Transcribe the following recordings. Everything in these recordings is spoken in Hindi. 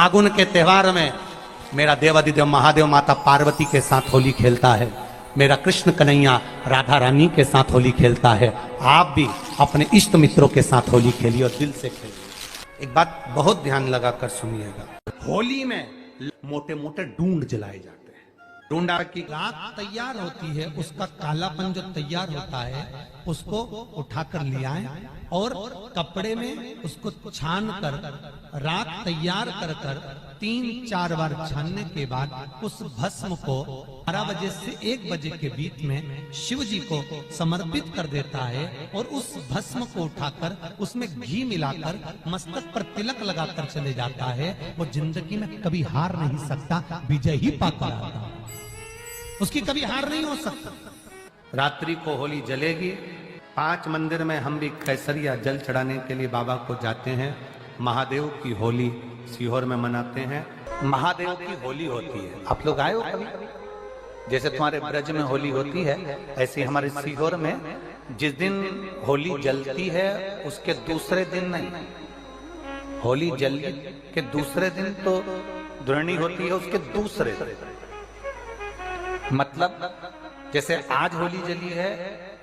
फागुन के त्योहार में मेरा देवाधिदेव महादेव माता पार्वती के साथ होली खेलता है, मेरा कृष्ण कन्हैया राधा रानी के साथ होली खेलता है। आप भी अपने इष्ट मित्रों के साथ होली खेलिए और दिल से खेलिए। एक बात बहुत ध्यान लगाकर सुनिएगा, होली में मोटे मोटे डूंड जलाए जाते हैं। डूंडा की राख तैयार होती है, उसका कालापन जो तैयार होता है उसको उठाकर ले आए और कपड़े में उसको छान कर राख तैयार कर 3-4 बार छानने के बाद उस भस्म को 12 बजे से 1 बजे के बीच में शिव जी को समर्पित कर देता है और उस भस्म को उठाकर उसमें घी मिलाकर मस्तक पर तिलक लगाकर चले जाता है। वो जिंदगी में कभी हार नहीं सकता, विजय ही पाकर आता है, उसकी कभी हार नहीं हो सकता। रात्रि को होली जलेगी। 5 मंदिर में हम भी केसरिया जल चढ़ाने के लिए बाबा को जाते हैं। महादेव की होली सीहोर में मनाते हैं। महादेव की होली होती है, आप लोग आए हो कभी? जैसे तुम्हारे ब्रज में होली होती है, ऐसे हमारे सीहोर में जिस दिन होली जलती है उसके दूसरे दिन नहीं, होली जल के दूसरे दिन तो द्रोणी होती है, उसके दूसरे दिन मतलब जैसे आज होली जली है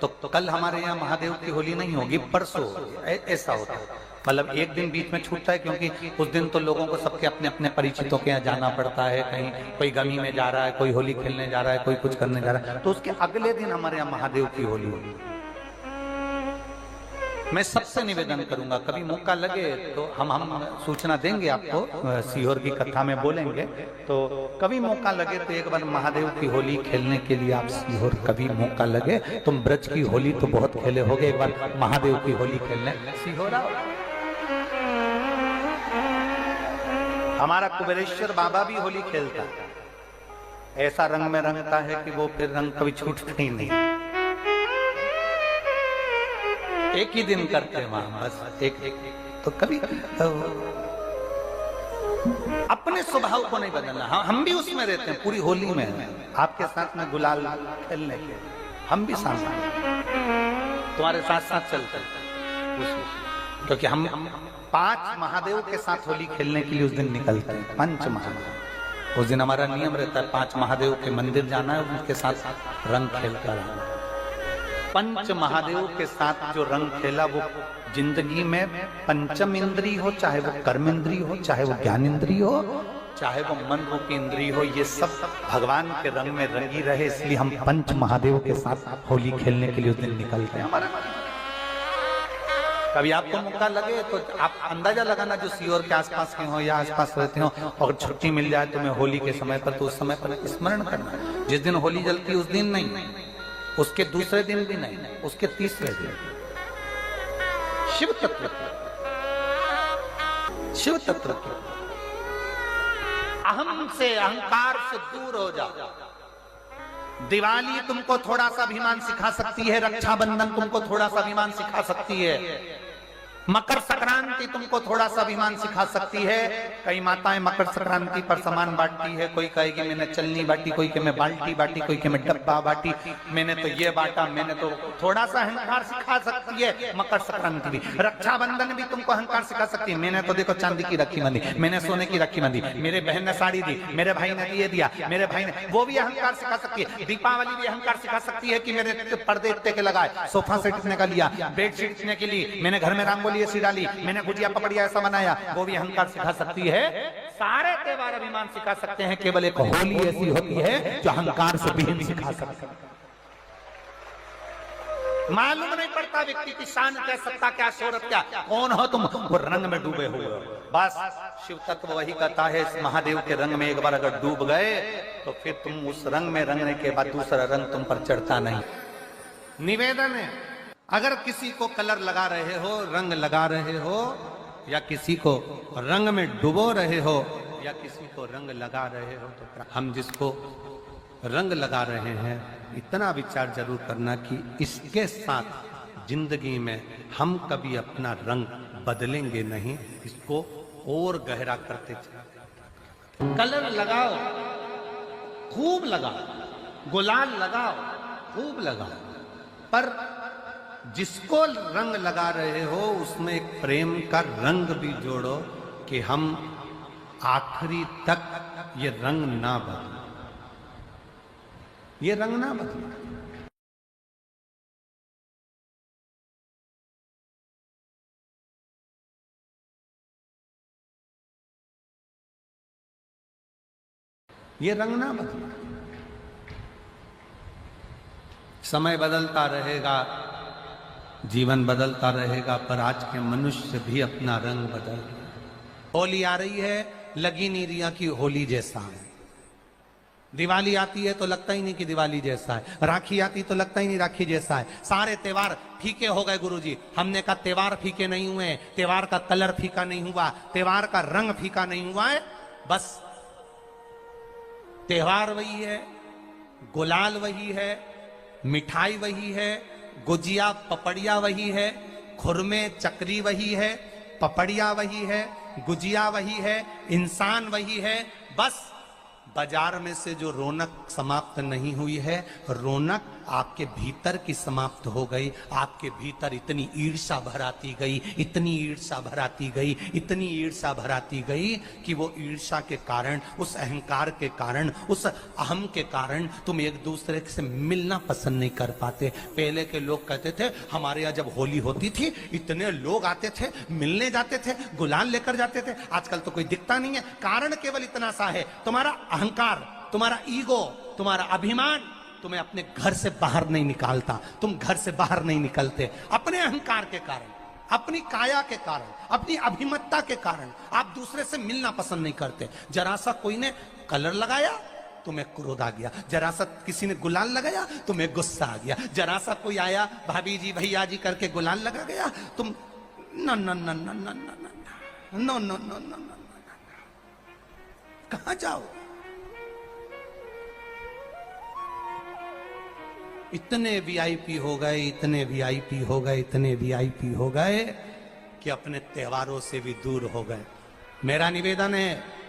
तो कल हमारे यहाँ महादेव की होली नहीं होगी, परसों ऐसा होता है। मतलब एक दिन बीच में छूटता है, क्योंकि उस दिन तो लोगों को सबके अपने अपने परिचितों के यहाँ जाना पड़ता है, कहीं कोई गमी में जा रहा है, कोई होली खेलने जा रहा है, कोई कुछ करने जा रहा है, तो उसके अगले दिन हमारे यहाँ महादेव की होली होगी। मैं सबसे निवेदन करूंगा, कभी मौका लगे तो हम सूचना देंगे आपको, सीहोर की कथा में बोलेंगे, तो कभी मौका लगे तो एक बार महादेव की होली खेलने के लिए आप सीहोर कभी मौका लगे। तुम ब्रज की होली तो बहुत खेले होगे, एक बार महादेव की होली खेलने सीहोर आओ। हमारा कुबेरेश्वर बाबा भी होली खेलता है, ऐसा रंग में रंगता है कि वो फिर रंग कभी छूटता ही नहीं। एक ही दिन करते हैं वहां, बस एक तो कभी अपने स्वभाव को नहीं बदलना। हम भी उसमें रहते हैं, पूरी होली में आपके साथ में गुलाल खेलने के हम भी सामने तुम्हारे साथ साथ चलते हैं, क्योंकि हम 5 महादेव के साथ होली खेलने के लिए उस दिन निकलते हैं। 5 महादेव, उस दिन हमारा नियम रहता है 5 महादेव के मंदिर जाना है, उनके साथ रंग खेलकर आना। 5 महादेव के साथ जो रंग खेला वो जिंदगी में पंचम इंद्री हो, चाहे वो कर्म इंद्री हो, चाहे वो ज्ञान इंद्री हो, चाहे वो मन रूपी इंद्री हो, ये सब भगवान के रंग में रंगी रहे। इसलिए हम 5 महादेव के साथ होली खेलने के लिए उस दिन निकलते हैं। कभी आपको मौका लगे तो आप अंदाजा लगाना, जो सीहोर के आसपास के हो या आसपास रहते हो, और छुट्टी मिल जाए तुम्हें होली के समय पर, तो उस समय पर स्मरण करना, जिस दिन होली जलती उस दिन नहीं, उसके दूसरे दिन भी नहीं, उसके तीसरे दिन शिव तत्व, शिव तत्व अहम से, अहंकार से दूर हो जाओ। दिवाली तुमको थोड़ा सा अभिमान सिखा सकती है, रक्षाबंधन तुमको थोड़ा सा अभिमान सिखा सकती है, मकर संक्रांति तुमको थोड़ा सा अभिमान सिखा सकती है। कई माताएं मकर संक्रांति पर सामान बांटती है, कोई कहेगी मैंने चलनी बांटी, कोई कहे मैं बाल्टी बांटी, कोई कहे मैं डब्बा बांटी, मैंने तो ये बांटा, मैंने तो थोड़ा सा अहंकार सिखा सकती है मकर संक्रांति भी। रक्षाबंधन भी तुमको अहंकार सिखा सकती है, मैंने तो देखो चांदी की राखी बांधी, मैंने सोने की राखी बांधी, मेरे बहन ने साड़ी दी, मेरे भाई ने ये दिया, मेरे भाई ने, वो भी अहंकार सिखा सकती है। दीपावली भी अहंकार सिखा सकती है कि मेरे पर्दे इतने के लगाए, सोफा सेट इतने का लिया, बेडशीट इतने के लिए, मैंने घर में रंगोली ऐसी डाली, मैंने गुजिया पकड़िया ऐसा बनाया, वो भी अहंकार सिखा सकती है। सारे त्योहार अभिमान सिखा सकते हैं, केवल एक होली ऐसी होती है जो अहंकार से विहीन सिखा सकती है। मालूम नहीं पड़ता व्यक्ति की शान क्या, सत्ता क्या, शोहरत क्या, कौन हो तुम, वो रंग में डूबे हुए हो। बस शिव तत्व वही कहता है, इस महादेव के रंग में एक बार अगर डूब गए तो फिर तुम उस रंग में रंगने के बाद दूसरा रंग तुम पर चढ़ता नहीं। निवेदन है, अगर किसी को कलर लगा रहे हो, रंग लगा रहे हो, या किसी को रंग में डुबो रहे हो, या किसी को रंग लगा रहे हो, तो हम जिसको रंग लगा रहे हैं इतना विचार जरूर करना कि इसके साथ जिंदगी में हम कभी अपना रंग बदलेंगे नहीं, इसको और गहरा करते चलें। कलर लगाओ, खूब लगाओ, गुलाल लगाओ, खूब लगाओ, पर जिसको रंग लगा रहे हो उसमें एक प्रेम का रंग भी जोड़ो कि हम आखिरी तक ये रंग ना बदले, ये रंग ना बदले। ये रंग ना बदले। समय बदलता रहेगा, जीवन बदलता रहेगा, पर आज के मनुष्य भी अपना रंग बदल रहे हैं। होली आ रही है, लगी नहीं रिया की होली जैसा है। दिवाली आती है तो लगता ही नहीं कि दिवाली जैसा है। राखी आती तो लगता ही नहीं राखी जैसा है। सारे त्योहार फीके हो गए गुरुजी। हमने कहा त्योहार फीके नहीं हुए, त्योहार का कलर फीका नहीं हुआ, त्योहार का रंग फीका नहीं हुआ है। बस त्योहार वही है, गुलाल वही है, मिठाई वही है, गुजिया पपड़िया वही है, खुरमे चकरी वही है, पपड़िया वही है, गुजिया वही है, इंसान वही है। बस बाजार में से जो रौनक समाप्त नहीं हुई है, रौनक आपके भीतर की समाप्त हो गई। आपके भीतर इतनी ईर्ष्या भराती गई, इतनी ईर्ष्या भराती गई, इतनी ईर्ष्या भराती गई कि वो ईर्ष्या के कारण, उस अहंकार के कारण, उस अहम के कारण तुम एक दूसरे से मिलना पसंद नहीं कर पाते। पहले के लोग कहते थे हमारे यहाँ जब होली होती थी इतने लोग आते थे, मिलने जाते थे, गुलाल लेकर जाते थे। आजकल तो कोई दिखता नहीं है। कारण केवल इतना सा है, तुम्हारा अहंकार, तुम्हारा ईगो, तुम्हारा अभिमान तुम्हें अपने घर से बाहर नहीं निकालता। तुम घर से बाहर नहीं निकलते अपने अहंकार के कारण, अपनी काया के कारण, अपनी अभिमतता के कारण। आप दूसरे से मिलना पसंद नहीं करते। जरा सा कोई ने कलर लगाया तुम्हें क्रोध आ गया, जरा सा किसी ने गुलाल लगाया तुम्हें गुस्सा आ गया, जरा सा कोई आया भाभी जी भैया जी करके गुलाल लगा गया, तुम न न न न न न न न न कहां जाओ। इतने वीआईपी हो गए, इतने वीआईपी हो गए, इतने वीआईपी हो गए कि अपने त्योहारों से भी दूर हो गए। मेरा निवेदन है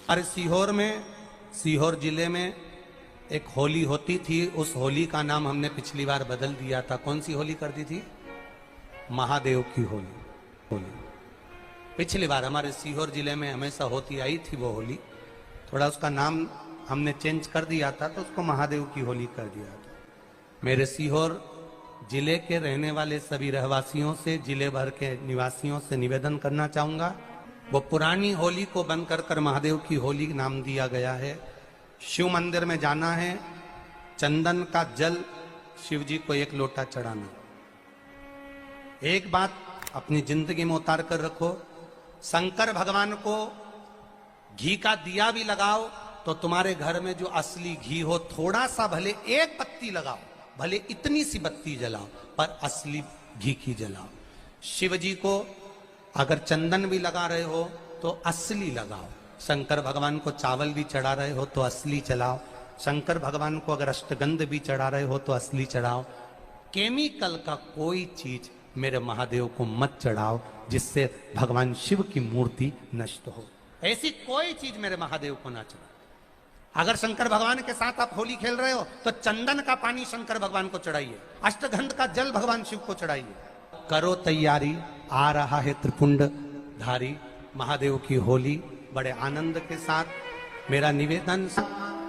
अरे सीहोर जिले में एक होली होती थी। उस होली का नाम हमने पिछली बार बदल दिया था। कौन सी होली कर दी थी? महादेव की होली। पिछली बार हमारे सीहोर जिले में हमेशा होती आई थी वो होली, थोड़ा उसका नाम हमने चेंज कर दिया था तो उसको महादेव की होली कर दिया था। मेरे सीहोर जिले के रहने वाले सभी रहवासियों से, जिले भर के निवासियों से निवेदन करना चाहूंगा, वो पुरानी होली को बंद कर महादेव की होली नाम दिया गया है। शिव मंदिर में जाना है, चंदन का जल शिव जी को 1 लोटा चढ़ाना। एक बात अपनी जिंदगी में उतार कर रखो, शंकर भगवान को घी का दिया भी लगाओ तो तुम्हारे घर में जो असली घी हो, थोड़ा सा भले 1 पत्ती लगाओ, भले इतनी सी बत्ती जलाओ, पर असली घी की जलाओ। शिव जी को अगर चंदन भी लगा रहे हो तो असली लगाओ। शंकर भगवान को चावल भी चढ़ा रहे हो तो असली चढ़ाओ। शंकर भगवान को अगर अष्टगंध भी चढ़ा रहे हो तो असली चढ़ाओ। केमिकल का कोई चीज मेरे महादेव को मत चढ़ाओ जिससे भगवान शिव की मूर्ति नष्ट हो। ऐसी कोई चीज मेरे महादेव को ना चढ़ाओ। अगर शंकर भगवान के साथ आप होली खेल रहे हो तो चंदन का पानी शंकर भगवान को चढ़ाइए, अष्टगंध का जल भगवान शिव को चढ़ाइए। करो तैयारी, आ रहा है त्रिपुंडधारी महादेव की होली। बड़े आनंद के साथ मेरा निवेदन,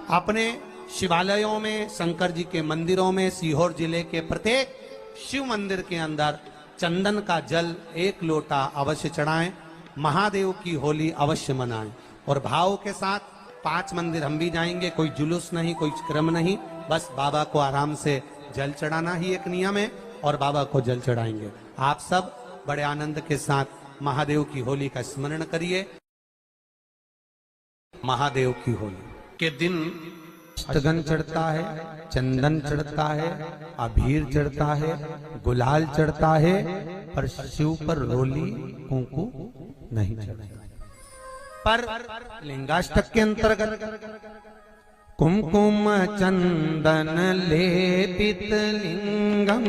अपने शिवालयों में, शंकर जी के मंदिरों में, सीहोर जिले के प्रत्येक शिव मंदिर के अंदर चंदन का जल 1 लोटा अवश्य चढ़ाएं। महादेव की होली अवश्य मनाएं और भाव के साथ 5 मंदिर हम भी जाएंगे। कोई जुलूस नहीं, कोई क्रम नहीं, बस बाबा को आराम से जल चढ़ाना ही एक नियम है और बाबा को जल चढ़ाएंगे। आप सब बड़े आनंद के साथ महादेव की होली का स्मरण करिए। महादेव की होली के दिन अष्टगन चढ़ता है, चंदन चढ़ता है, अबीर चढ़ता है, गुलाल चढ़ता है, पर शिव पर रोली कुंकू नहीं चढ़ता। पर लिंगाष्टक के अंतर्गत कुमकुम चंदन लेपित लिंगम,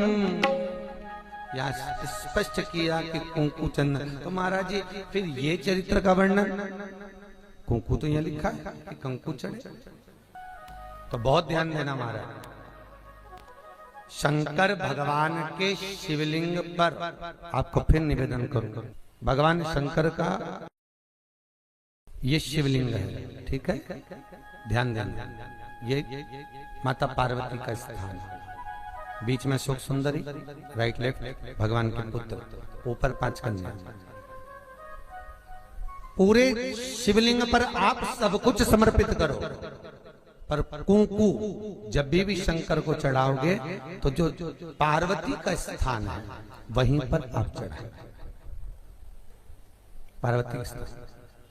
या स्पष्ट किया कि कुंकु चंदन। तो महाराज जी फिर ये चरित्र का वर्णन, कुंकु तो यह लिखा है कि कंकु चढ़े, तो बहुत ध्यान देना महाराज। शंकर भगवान के शिवलिंग पर आपको फिर निवेदन करूंगा, भगवान शंकर का ये शिवलिंग है, ठीक है, ध्यान देना। ये माता पार्वती का स्थान है, बीच में सुख सुंदरी, राइट लेफ्ट भगवान के पुत्र, ऊपर 5 कन्या। पूरे शिवलिंग पर आप सब कुछ समर्पित करो, पर कुंकु जब भी शंकर को चढ़ाओगे तो जो पार्वती का स्थान है वहीं पर आप चढ़ाओ, पार्वती का स्थान।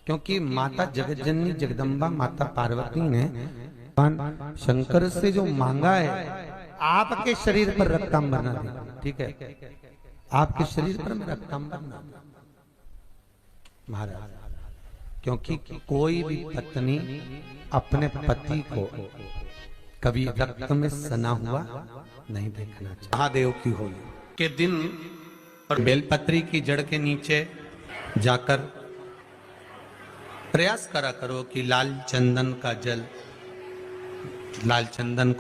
क्योंकि माता जगज्जननी जगदम्बा माता पार्वती ने शंकर से जो मांगा है, आपके शरीर पर रक्तांबर ना दे, ठीक है, आपके शरीर पर मैं रक्तांबर ना दे महाराज। क्योंकि कोई भी पत्नी अपने पति को कभी रक्त में सना हुआ नहीं देखना चाहिए। महादेव की होली के दिन और बेलपत्री की जड़ के नीचे जाकर प्रयास करा करो कि लाल चंदन का जल, लाल चंदन